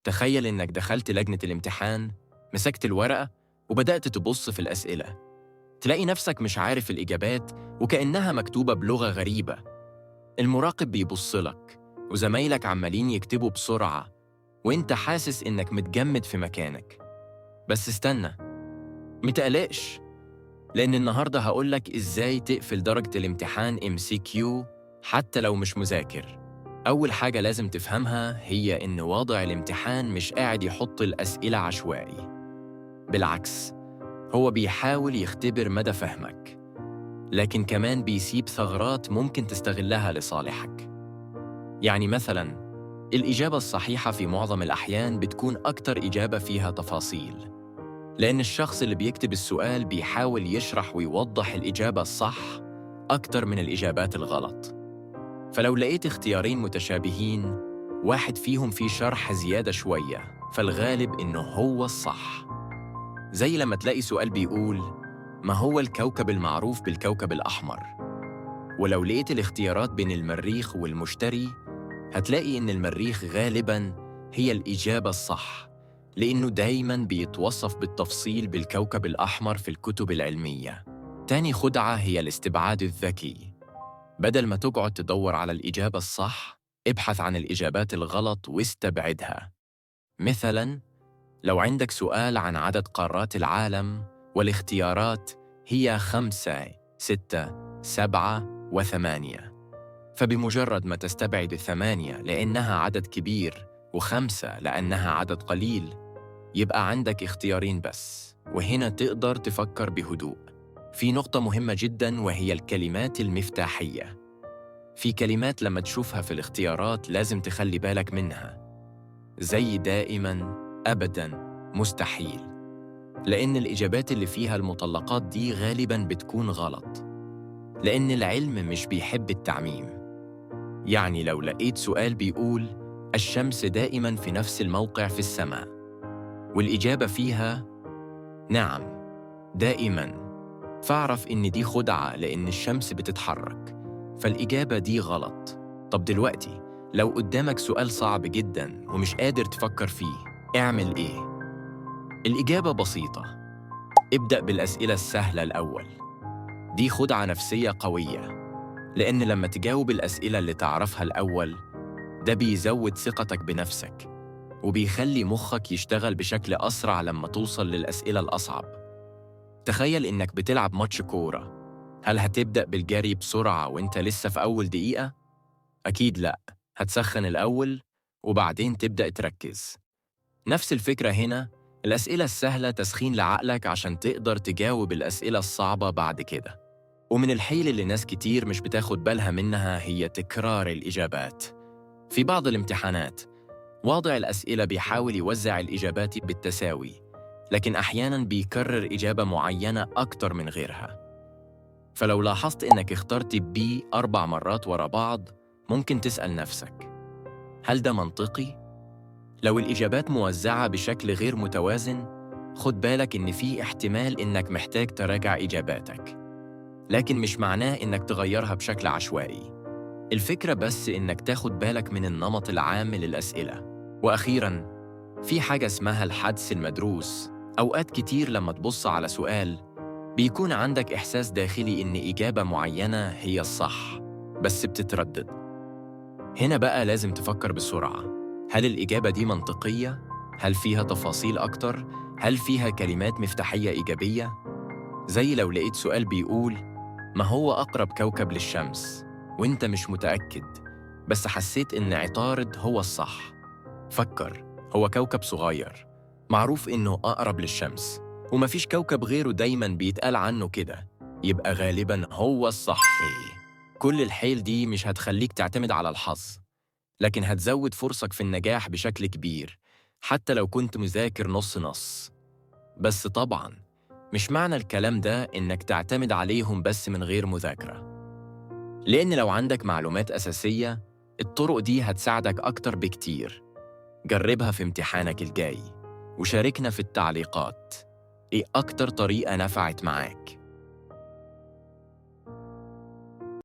تخيل إنك دخلت لجنة الامتحان، مسكت الورقة وبدأت تبص في الأسئلة. تلاقي نفسك مش عارف الإجابات وكأنها مكتوبة بلغة غريبة. المراقب بيبص لك وزمايلك عمالين يكتبوا بسرعة وإنت حاسس إنك متجمد في مكانك. بس استنى، متقلقش، لأن النهاردة هقولك إزاي تقفل درجة الامتحان MCQ حتى لو مش مذاكر. أول حاجة لازم تفهمها هي إن واضع الامتحان مش قاعد يحط الأسئلة عشوائي. بالعكس، هو بيحاول يختبر مدى فهمك، لكن كمان بيسيب ثغرات ممكن تستغلها لصالحك. يعني مثلاً، الإجابة الصحيحة في معظم الأحيان بتكون أكتر إجابة فيها تفاصيل، لأن الشخص اللي بيكتب السؤال بيحاول يشرح ويوضح الإجابة الصح أكتر من الإجابات الغلط. فلو لقيت اختيارين متشابهين، واحد فيهم فيه شرح زيادة شوية، فالغالب إنه هو الصح. زي لما تلاقي سؤال بيقول: ما هو الكوكب المعروف بالكوكب الأحمر؟ ولو لقيت الاختيارات بين المريخ والمشتري، هتلاقي إن المريخ غالباً هي الإجابة الصح، لأنه دايماً بيتوصف بالتفصيل بالكوكب الأحمر في الكتب العلمية. تاني خدعة هي الاستبعاد الذكي. بدل ما تقعد تدور على الإجابة الصح، ابحث عن الإجابات الغلط واستبعدها. مثلاً، لو عندك سؤال عن عدد قارات العالم والاختيارات هي 5، 6، 7 و8، فبمجرد ما تستبعد 8 لأنها عدد كبير و5 لأنها عدد قليل، يبقى عندك اختيارين بس، وهنا تقدر تفكر بهدوء. في نقطة مهمة جداً وهي الكلمات المفتاحية. في كلمات لما تشوفها في الاختيارات لازم تخلي بالك منها، زي دائماً، أبداً، مستحيل، لأن الإجابات اللي فيها المطلقات دي غالباً بتكون غلط، لأن العلم مش بيحب التعميم. يعني لو لقيت سؤال بيقول: الشمس دائماً في نفس الموقع في السماء، والإجابة فيها نعم، دائماً، فاعرف إن دي خدعة لأن الشمس بتتحرك، فالإجابة دي غلط. طب دلوقتي، لو قدامك سؤال صعب جداً ومش قادر تفكر فيه، اعمل إيه؟ الإجابة بسيطة، ابدأ بالأسئلة السهلة الأول. دي خدعة نفسية قوية، لأن لما تجاوب الأسئلة اللي تعرفها الأول، ده بيزود ثقتك بنفسك وبيخلي مخك يشتغل بشكل أسرع لما توصل للأسئلة الأصعب. تخيل إنك بتلعب ماتش كورة، هل هتبدأ بالجري بسرعة وإنت لسه في أول دقيقة؟ أكيد لأ، هتسخن الأول وبعدين تبدأ تركز. نفس الفكرة هنا، الأسئلة السهلة تسخين لعقلك عشان تقدر تجاوب الأسئلة الصعبة بعد كده. ومن الحيل اللي ناس كتير مش بتاخد بالها منها هي تكرار الإجابات. في بعض الامتحانات، واضع الأسئلة بيحاول يوزع الإجابات بالتساوي، لكن أحياناً بيكرر إجابة معينة أكتر من غيرها. فلو لاحظت إنك اخترت B 4 مرات ورا بعض، ممكن تسأل نفسك: هل ده منطقي؟ لو الإجابات موزعة بشكل غير متوازن، خد بالك إن في احتمال إنك محتاج تراجع إجاباتك، لكن مش معناه إنك تغيرها بشكل عشوائي. الفكرة بس إنك تاخد بالك من النمط العام للأسئلة. وأخيراً، في حاجة اسمها الحدس المدروس. أوقات كتير لما تبص على سؤال، بيكون عندك إحساس داخلي إن إجابة معينة هي الصح، بس بتتردد. هنا بقى لازم تفكر بسرعة، هل الإجابة دي منطقية؟ هل فيها تفاصيل أكتر؟ هل فيها كلمات مفتاحية إيجابية؟ زي لو لقيت سؤال بيقول: ما هو أقرب كوكب للشمس؟ وإنت مش متأكد، بس حسيت إن عطارد هو الصح. فكر، هو كوكب صغير، معروف إنه أقرب للشمس، ومفيش كوكب غيره دايماً بيتقال عنه كده، يبقى غالباً هو الصح. كل الحيل دي مش هتخليك تعتمد على الحظ، لكن هتزود فرصك في النجاح بشكل كبير، حتى لو كنت مذاكر نص نص. بس طبعاً، مش معنى الكلام ده إنك تعتمد عليهم بس من غير مذاكرة، لأن لو عندك معلومات أساسية، الطرق دي هتساعدك أكتر بكتير. جربها في امتحانك الجاي، وشاركنا في التعليقات إيه أكتر طريقة نفعت معاك.